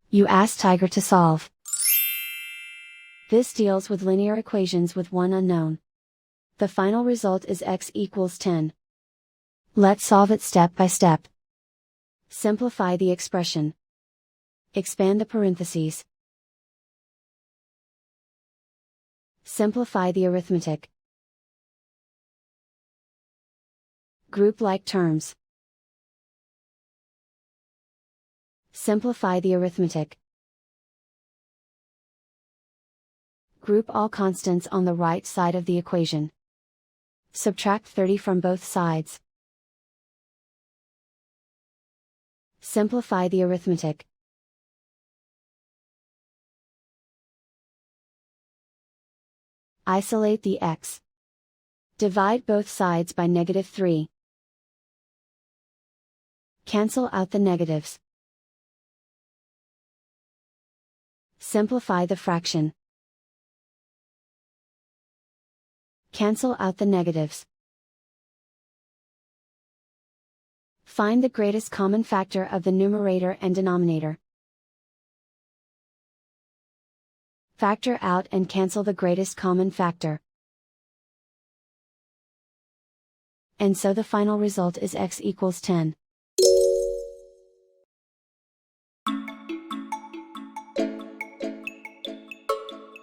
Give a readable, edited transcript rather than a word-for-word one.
You ask Tiger to solve. This deals with linear equations with one unknown. The final result is x equals 10. Let's solve it step by step. Simplify the expression. Expand the parentheses. Simplify the arithmetic. Group like terms. Simplify the arithmetic. Group all constants on the right side of the equation. Subtract 30 from both sides. Simplify the arithmetic. Isolate the x. Divide both sides by -3. Cancel out the negatives. Simplify the fraction. Cancel out the negatives. Find the greatest common factor of the numerator and denominator. Factor out and cancel the greatest common factor. And so the final result is x equals 10.